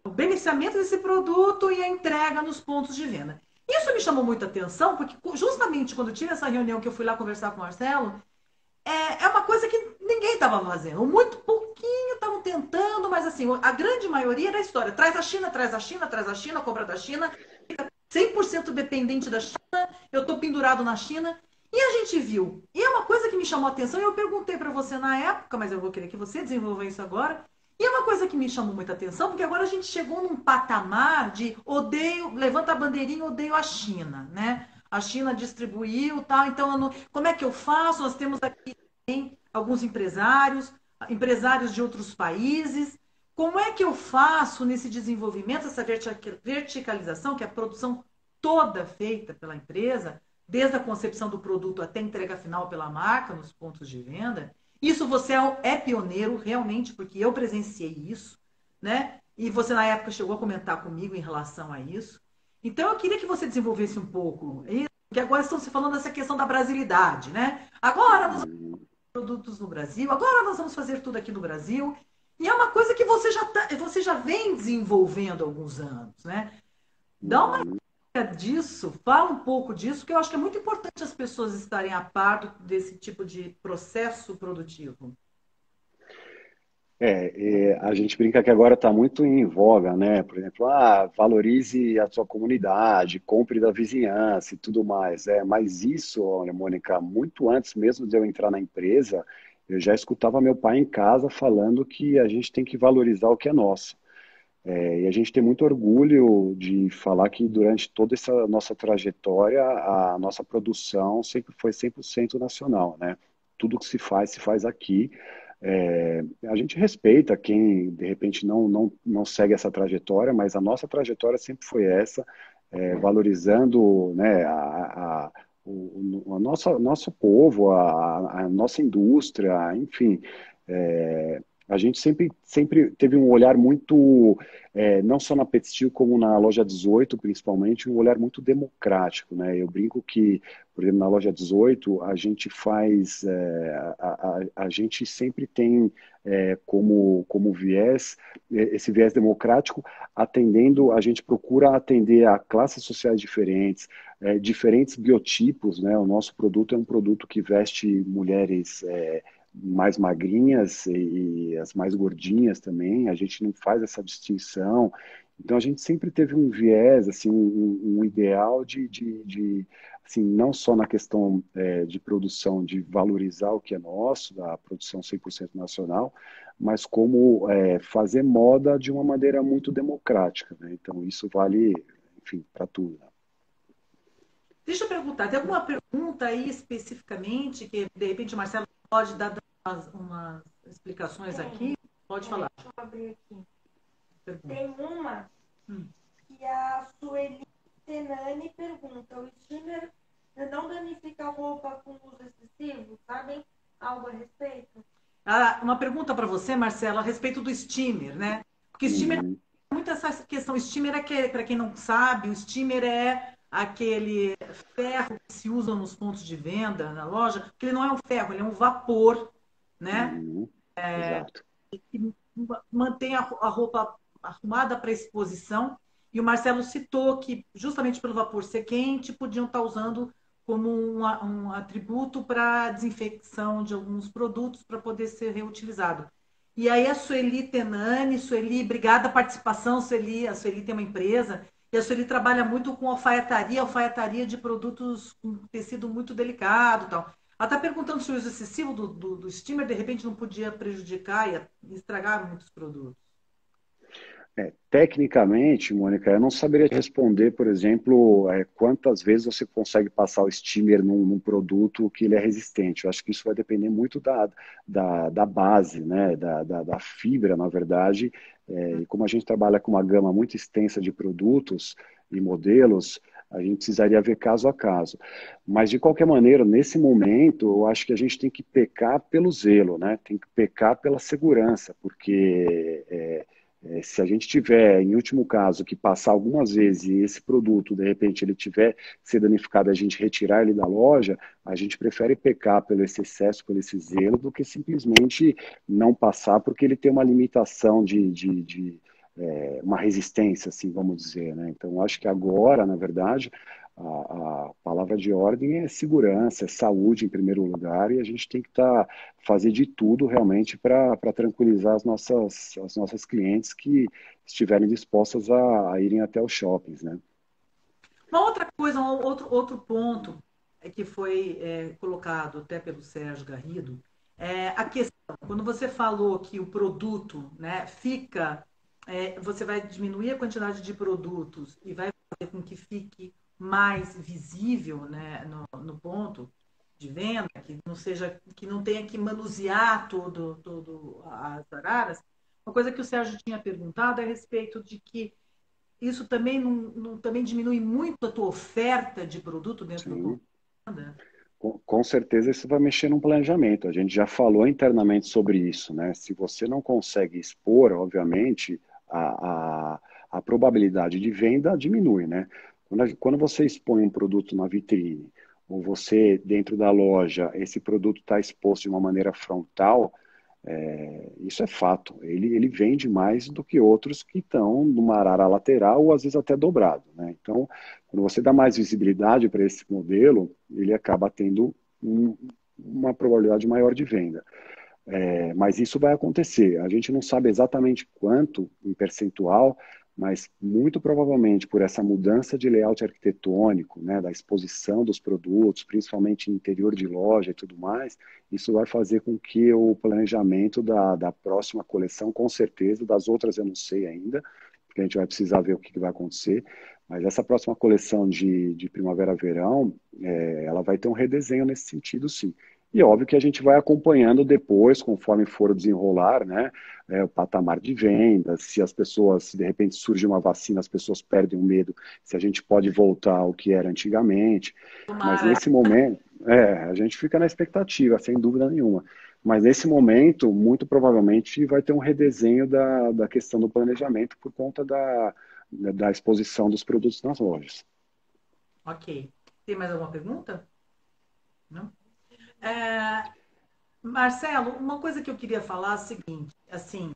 o beneficiamento desse produto e a entrega nos pontos de venda. Isso me chamou muita atenção, porque justamente quando eu tive essa reunião que eu fui lá conversar com o Marcelo, é uma coisa que ninguém estava fazendo. Muito pouquinho estavam tentando, mas assim, a grande maioria era a história. Traz a China, traz a China, traz a China, compra da China, fica 100% dependente da China, eu estou pendurado na China. E a gente viu. E é uma coisa que me chamou a atenção, e eu perguntei para você na época, mas eu vou querer que você desenvolva isso agora. E é uma coisa que me chamou muita atenção, porque agora a gente chegou num patamar de odeio, levanta a bandeirinha, odeio a China, né? A China distribuiu, tal, então como é que eu faço? Nós temos aqui alguns empresários, empresários de outros países. Como é que eu faço nesse desenvolvimento, essa verticalização, que é a produção toda feita pela empresa, desde a concepção do produto até a entrega final pela marca, nos pontos de venda? Isso você é pioneiro, realmente, porque eu presenciei isso, né? E você, na época, chegou a comentar comigo em relação a isso. Então, eu queria que você desenvolvesse um pouco isso, porque agora estão se falando dessa questão da brasilidade, né? Agora nós produtos no Brasil, agora nós vamos fazer tudo aqui no Brasil. E é uma coisa que você já vem desenvolvendo há alguns anos, né? Dá uma ideia disso, fala um pouco disso, que eu acho que é muito importante as pessoas estarem a par desse tipo de processo produtivo. A gente brinca que agora está muito em voga, né? Por exemplo, valorize a sua comunidade, compre da vizinhança e tudo mais. Mas isso, olha, Mônica, muito antes mesmo de eu entrar na empresa, eu já escutava meu pai em casa falando que a gente tem que valorizar o que é nosso. E a gente tem muito orgulho de falar que durante toda essa nossa trajetória, a nossa produção sempre foi 100% nacional, né? Tudo que se faz aqui. A gente respeita quem, de repente, não segue essa trajetória, mas a nossa trajetória sempre foi essa, valorizando, né, nosso povo, a nossa indústria, enfim. A gente sempre teve um olhar muito, não só na Pet Steel, como na loja 18, principalmente, um olhar muito democrático, né? Eu brinco que, por exemplo, na loja 18, a gente faz, a gente sempre tem como viés, esse viés democrático, atendendo, a gente procura atender a classes sociais diferentes, diferentes biotipos, né? O nosso produto é um produto que veste mulheres mais magrinhas e as mais gordinhas também, a gente não faz essa distinção. Então a gente sempre teve um viés, assim, um ideal assim, não só na questão de produção, de valorizar o que é nosso, da produção 100% nacional, mas como fazer moda de uma maneira muito democrática, né? Então isso vale, enfim, para tudo, né? Deixa eu perguntar, tem alguma pergunta aí especificamente que, de repente, o Marcelo pode dar umas explicações aqui? Pode falar. Deixa eu abrir aqui. Pergunta. Tem uma que a Sueli Tenani pergunta: o steamer não danifica a roupa com uso excessivo? Sabem algo a respeito? Uma pergunta para você, Marcelo, a respeito do steamer, né? Porque steamer, muito essa questão, steamer para quem não sabe, o steamer é aquele ferro que se usa nos pontos de venda, na loja, porque ele não é um ferro, ele é um vapor, né? Exato. Que mantém a roupa arrumada para exposição. E o Marcelo citou que, justamente pelo vapor ser quente, podiam estar usando como um atributo para desinfecção de alguns produtos para poder ser reutilizado. E aí a Sueli Tenani, Sueli, obrigada a participação, Sueli. A Sueli tem uma empresa e a Sueli trabalha muito com alfaiataria de produtos com tecido muito delicado e tal. Ela está perguntando se o uso excessivo do steamer, de repente, não podia prejudicar e estragar muitos produtos. Tecnicamente, Mônica, eu não saberia te responder, por exemplo, quantas vezes você consegue passar o steamer num produto que ele é resistente. Eu acho que isso vai depender muito da base, né? Da fibra, na verdade. E como a gente trabalha com uma gama muito extensa de produtos e modelos, a gente precisaria ver caso a caso. Mas, de qualquer maneira, nesse momento, eu acho que a gente tem que pecar pelo zelo, né? Tem que pecar pela segurança, porque se a gente tiver, em último caso, que passar algumas vezes e esse produto, de repente, ele tiver ser danificado, a gente retirar ele da loja, a gente prefere pecar pelo esse excesso, pelo esse zelo, do que simplesmente não passar, porque ele tem uma limitação uma resistência, assim, vamos dizer, né? Então, acho que agora, na verdade, a palavra de ordem é segurança, é saúde em primeiro lugar, e a gente tem que fazer de tudo realmente para tranquilizar as nossas clientes que estiverem dispostas a irem até os shoppings, né? Uma outra coisa, outro ponto que foi colocado até pelo Sérgio Garrido, a questão, quando você falou que o produto, né, você vai diminuir a quantidade de produtos e vai fazer com que fique mais visível, né, no ponto de venda, que não tenha que manusear todo as araras. Uma coisa que o Sérgio tinha perguntado é a respeito de que isso também também diminui muito a tua oferta de produto dentro do ponto Sim. de venda? Com certeza isso vai mexer no planejamento. A gente já falou internamente sobre isso, né? Se você não consegue expor, obviamente, a probabilidade de venda diminui, né? Quando você expõe um produto na vitrine, ou você, dentro da loja, esse produto está exposto de uma maneira frontal, isso é fato. Ele vende mais do que outros que estão numa arara lateral ou às vezes até dobrado, né? Então, quando você dá mais visibilidade para esse modelo, ele acaba tendo uma probabilidade maior de venda. Mas isso vai acontecer. A gente não sabe exatamente quanto em percentual, mas muito provavelmente por essa mudança de layout arquitetônico, né, da exposição dos produtos, principalmente no interior de loja e tudo mais, isso vai fazer com que o planejamento da próxima coleção, com certeza, das outras eu não sei ainda, porque a gente vai precisar ver o que vai acontecer, mas essa próxima coleção de primavera-verão, ela vai ter um redesenho nesse sentido, sim. E óbvio que a gente vai acompanhando depois, conforme for o desenrolar, né, o patamar de vendas, se as pessoas, se de repente surge uma vacina, as pessoas perdem o medo, se a gente pode voltar ao que era antigamente. Mas Tomara. nesse momento, a gente fica na expectativa, sem dúvida nenhuma. Mas nesse momento, muito provavelmente, vai ter um redesenho da questão do planejamento por conta da exposição dos produtos nas lojas. Ok. Tem mais alguma pergunta? Não? Marcelo, uma coisa que eu queria falar é a seguinte, assim,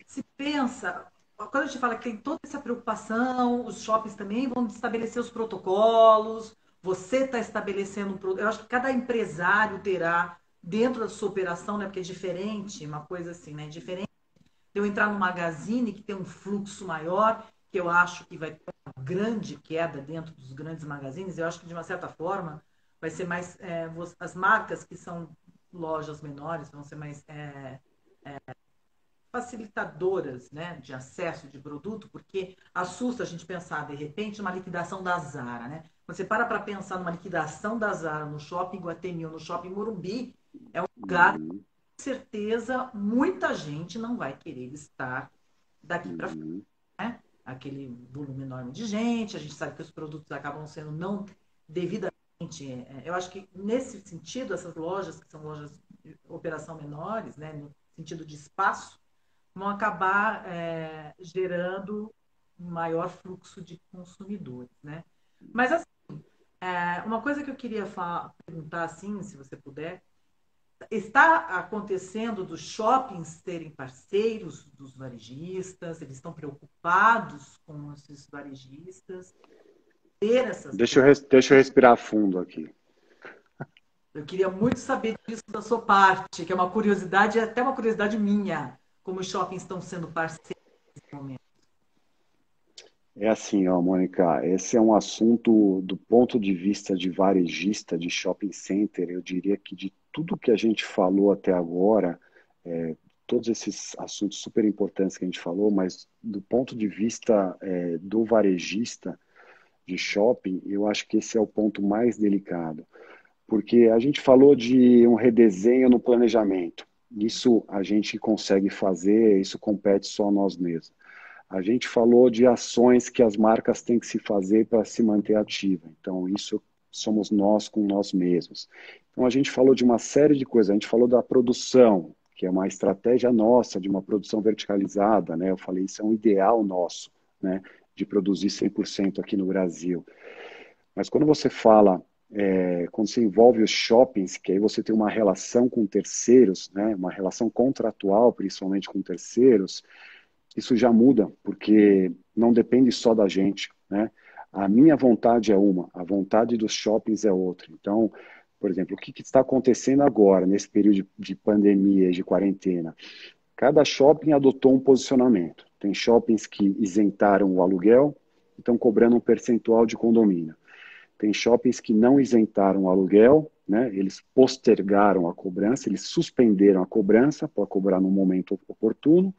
se pensa, quando a gente fala que tem toda essa preocupação, os shoppings também vão estabelecer os protocolos, você está estabelecendo, eu acho que cada empresário terá dentro da sua operação, né, porque é diferente, uma coisa assim, né, diferente de eu entrar no Magazine que tem um fluxo maior, que eu acho que vai ter uma grande queda dentro dos grandes magazines, eu acho que de uma certa forma vai ser mais, as marcas que são lojas menores vão ser mais facilitadoras, né, de acesso de produto, porque assusta a gente pensar, de repente, numa liquidação da Zara, né? Quando você para pensar numa liquidação da Zara no shopping Guatemi ou no shopping Morumbi, é um lugar que, com certeza, muita gente não vai querer estar daqui para frente, né? Aquele volume enorme de gente, a gente sabe que os produtos acabam sendo não devidamente... Eu acho que, nesse sentido, essas lojas, que são lojas de operação menores, né, no sentido de espaço, vão acabar gerando um maior fluxo de consumidores, né? Mas, assim, uma coisa que eu queria perguntar, assim, se você puder, está acontecendo dos shoppings terem parceiros dos varejistas? Eles estão preocupados com esses varejistas? Ter essas... Deixa eu respirar fundo aqui. Eu queria muito saber disso da sua parte, que é uma curiosidade, até uma curiosidade minha, como os shoppings estão sendo parceiros nesse momento. É assim, ó, Mônica, esse é um assunto do ponto de vista de varejista, de shopping center, eu diria que de tudo que a gente falou até agora, todos esses assuntos super importantes que a gente falou, mas do ponto de vista do varejista de shopping, eu acho que esse é o ponto mais delicado, porque a gente falou de um redesenho no planejamento, isso a gente consegue fazer, isso compete só a nós mesmos. A gente falou de ações que as marcas têm que se fazer para se manter ativa. Então, isso somos nós com nós mesmos. Então, a gente falou de uma série de coisas. A gente falou da produção, que é uma estratégia nossa de uma produção verticalizada, né? Eu falei, isso é um ideal nosso, né? De produzir 100% aqui no Brasil. Mas quando você fala, quando você envolve os shoppings, que aí você tem uma relação com terceiros, né? Uma relação contratual, principalmente com terceiros, isso já muda, porque não depende só da gente, né? A minha vontade é uma, a vontade dos shoppings é outra. Então, por exemplo, o que está acontecendo agora, nesse período de pandemia e de quarentena? Cada shopping adotou um posicionamento. Tem shoppings que isentaram o aluguel e estão cobrando um percentual de condomínio. Tem shoppings que não isentaram o aluguel, né? Eles postergaram a cobrança, eles suspenderam a cobrança para cobrar no momento oportuno,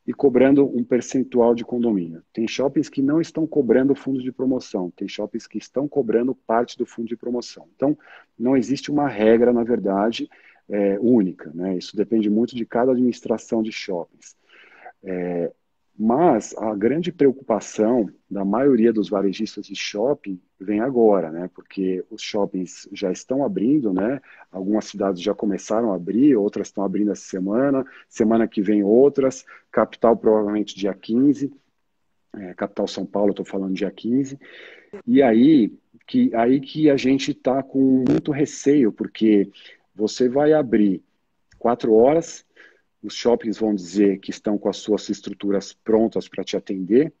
e cobrando um percentual de condomínio. Tem shoppings que não estão cobrando o fundo de promoção, tem shoppings que estão cobrando parte do fundo de promoção. Então, não existe uma regra, na verdade, única, né? Isso depende muito de cada administração de shoppings. Mas a grande preocupação da maioria dos varejistas de shopping vem agora, né? Porque os shoppings já estão abrindo, né? Algumas cidades já começaram a abrir, outras estão abrindo essa semana, semana que vem outras, capital provavelmente dia 15, capital São Paulo, estou falando dia 15, e aí que a gente está com muito receio, porque você vai abrir 4 horas, os shoppings vão dizer que estão com as suas estruturas prontas para te atender,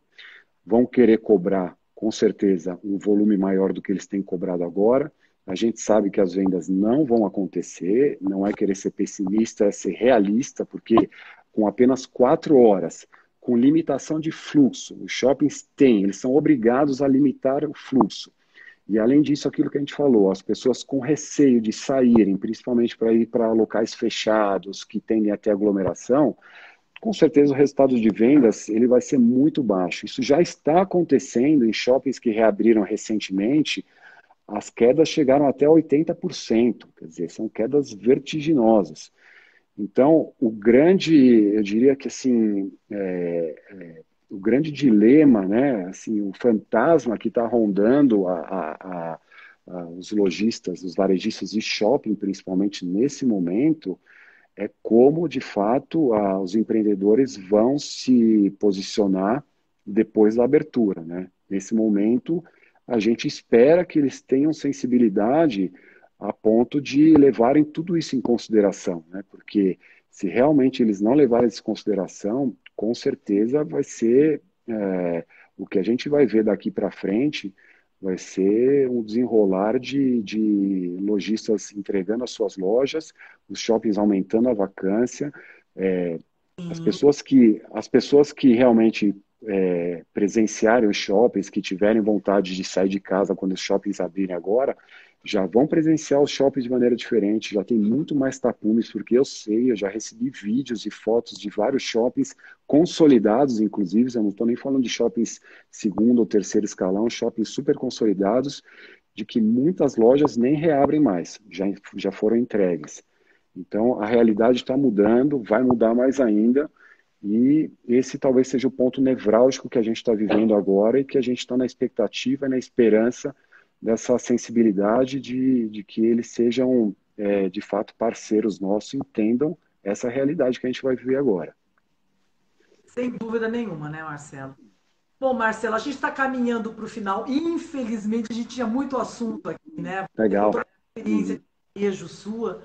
vão querer cobrar, com certeza, um volume maior do que eles têm cobrado agora. A gente sabe que as vendas não vão acontecer, não é querer ser pessimista, é ser realista, porque com apenas 4 horas, com limitação de fluxo, os shoppings têm, eles são obrigados a limitar o fluxo. E além disso, aquilo que a gente falou, as pessoas com receio de saírem, principalmente para ir para locais fechados, que tendem a ter aglomeração, com certeza o resultado de vendas ele vai ser muito baixo. Isso já está acontecendo em shoppings que reabriram recentemente, as quedas chegaram até 80%, quer dizer, são quedas vertiginosas. Então, eu diria que assim, o grande dilema, né, assim, o fantasma que está rondando os lojistas, os varejistas de shopping, principalmente nesse momento, é como, de fato, os empreendedores vão se posicionar depois da abertura, né? Nesse momento, a gente espera que eles tenham sensibilidade a ponto de levarem tudo isso em consideração, né? Porque se realmente eles não levarem isso em consideração, com certeza vai ser o que a gente vai ver daqui para frente, vai ser um desenrolar de lojistas entregando as suas lojas, os shoppings aumentando a vacância, as pessoas que realmente presenciarem os shoppings, que tiverem vontade de sair de casa quando os shoppings abrirem agora, já vão presenciar os shoppings de maneira diferente, já tem muito mais tapumes, porque eu sei, eu já recebi vídeos e fotos de vários shoppings consolidados, inclusive, eu não estou nem falando de shoppings segundo ou terceiro escalão, shoppings super consolidados, de que muitas lojas nem reabrem mais, já foram entregues. Então, a realidade está mudando, vai mudar mais ainda, e esse talvez seja o ponto nevrálgico que a gente está vivendo agora e que a gente está na expectativa e na esperança dessa sensibilidade de que eles sejam, de fato, parceiros nossos, entendam essa realidade que a gente vai viver agora. Sem dúvida nenhuma, né, Marcelo? Bom, Marcelo, a gente está caminhando para o final. Infelizmente, a gente tinha muito assunto aqui, né? Legal. Toda a experiência de beijo sua.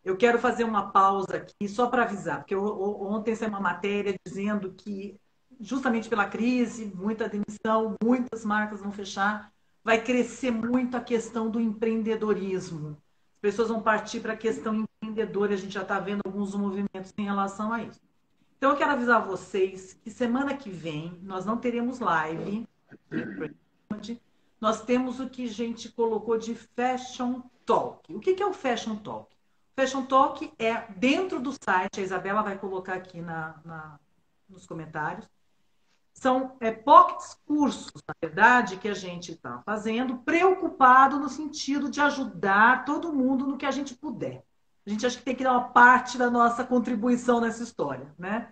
Eu quero fazer uma pausa aqui só para avisar, porque ontem saiu uma matéria dizendo que, justamente pela crise, muita demissão, muitas marcas vão fechar, vai crescer muito a questão do empreendedorismo. As pessoas vão partir para a questão empreendedora, a gente já está vendo alguns movimentos em relação a isso. Então, eu quero avisar vocês que semana que vem nós não teremos live, nós temos o que a gente colocou de Fashion Talk. O que é o Fashion Talk? Fashion Talk é dentro do site, a Isabela vai colocar aqui nos comentários. São pockets cursos, na verdade, que a gente está fazendo, preocupado no sentido de ajudar todo mundo no que a gente puder. A gente acha que tem que dar uma parte da nossa contribuição nessa história, né?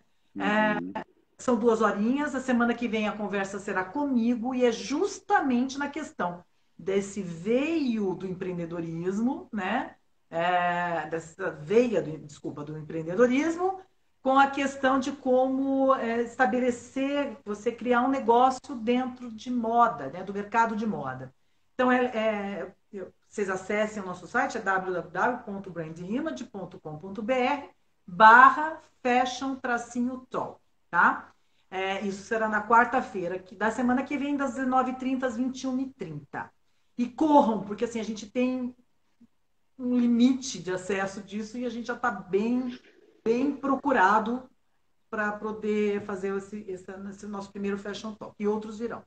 São 2 horinhas, a semana que vem a conversa será comigo e é justamente na questão desse veio do empreendedorismo, né? Dessa veia do empreendedorismo, com a questão de como estabelecer, você criar um negócio dentro de moda, né, do mercado de moda. Então, vocês acessem o nosso site, é www.brandrima.com.br/fashion-talk, tá? Isso será na quarta-feira, da semana que vem, das 19h30 às 21h30. E corram, porque assim, a gente tem um limite de acesso disso e a gente já está bem procurado para poder fazer esse nosso primeiro Fashion Talk. E outros virão.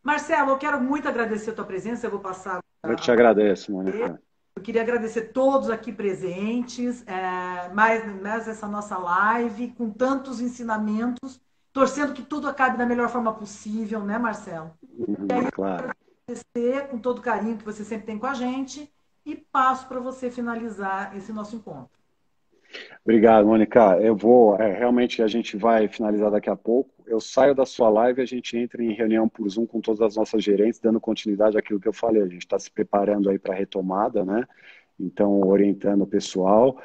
Marcelo, eu quero muito agradecer a tua presença. Eu vou passar... Eu te agradeço, Mônica. Eu queria agradecer todos aqui presentes, mais essa nossa live, com tantos ensinamentos, torcendo que tudo acabe da melhor forma possível, né, Marcelo? E aí, claro. Eu quero agradecer com todo o carinho que você sempre tem com a gente e passo para você finalizar esse nosso encontro. Obrigado, Mônica. Eu vou, realmente a gente vai finalizar daqui a pouco. Eu saio da sua live e a gente entra em reunião por Zoom com todas as nossas gerentes, dando continuidade àquilo que eu falei. A gente está se preparando aí para a retomada, né? Então, orientando o pessoal.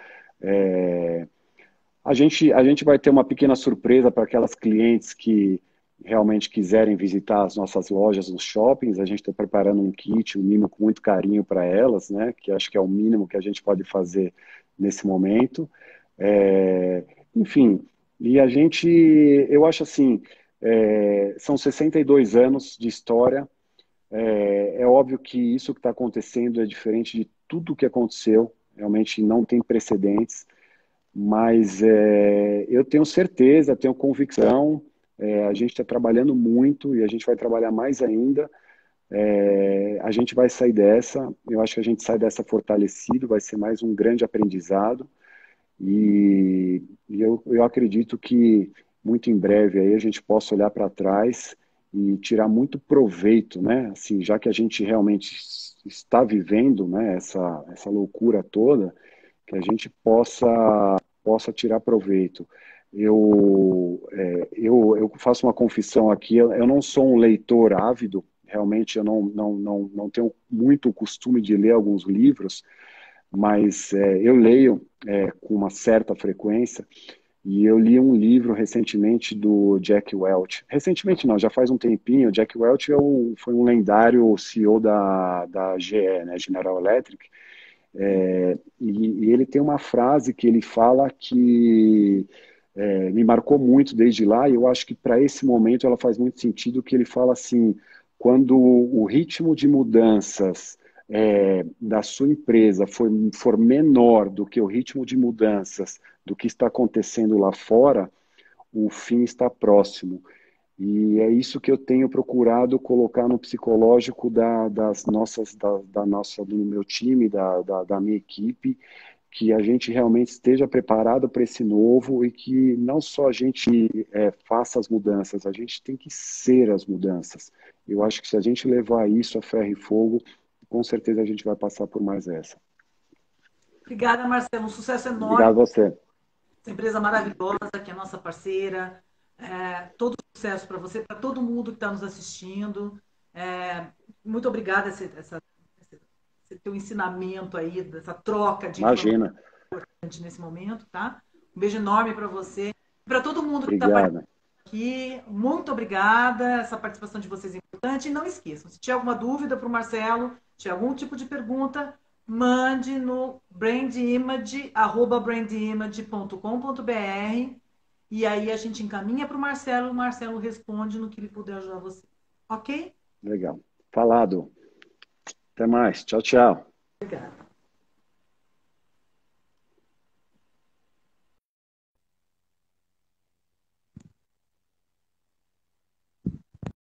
A gente vai ter uma pequena surpresa para aquelas clientes que realmente quiserem visitar as nossas lojas nos shoppings. A gente está preparando um kit, um mimo com muito carinho para elas, né? Que acho que é o mínimo que a gente pode fazer nesse momento. Enfim, e eu acho assim, são 62 anos de história, é óbvio que isso que está acontecendo é diferente de tudo o que aconteceu, realmente não tem precedentes, mas eu tenho certeza, tenho convicção, a gente está trabalhando muito e a gente vai trabalhar mais ainda. A gente vai sair dessa, eu acho que a gente sai dessa fortalecido, vai ser mais um grande aprendizado e eu acredito que muito em breve aí a gente possa olhar para trás e tirar muito proveito, né? Assim, já que a gente realmente está vivendo, né, essa loucura toda, que a gente possa tirar proveito. Eu faço uma confissão aqui, eu não sou um leitor ávido realmente eu não tenho muito o costume de ler alguns livros, mas eu leio com uma certa frequência, e eu li um livro recentemente do Jack Welch. Recentemente não, já faz um tempinho. O Jack Welch foi um lendário CEO da GE, né, General Electric, e ele tem uma frase que ele fala que me marcou muito desde lá, e eu acho que para esse momento ela faz muito sentido, que ele fala assim: quando o ritmo de mudanças da sua empresa for menor do que o ritmo de mudanças do que está acontecendo lá fora, o fim está próximo. E é isso que eu tenho procurado colocar no psicológico do meu time, da minha equipe, que a gente realmente esteja preparado para esse novo e que não só a gente faça as mudanças, a gente tem que ser as mudanças. Eu acho que se a gente levar isso a ferro e fogo, com certeza a gente vai passar por mais essa. Obrigada, Marcelo. Um sucesso enorme. Obrigado a você. Essa empresa maravilhosa, que é a nossa parceira. Todo sucesso para você, para todo mundo que está nos assistindo. Muito obrigada esse teu ensinamento aí, dessa troca de Imagina. importante nesse momento, tá? Um beijo enorme para você. Para todo mundo que está Obrigado. aqui, muito obrigada. Essa participação de vocês é importante. E não esqueçam, se tiver alguma dúvida para o Marcelo, se tiver algum tipo de pergunta, mande no brandimage@brandimage.com.br, e aí a gente encaminha para o Marcelo responde no que ele puder ajudar você. Ok? Legal. Falado. Até mais. Tchau, tchau. Obrigada.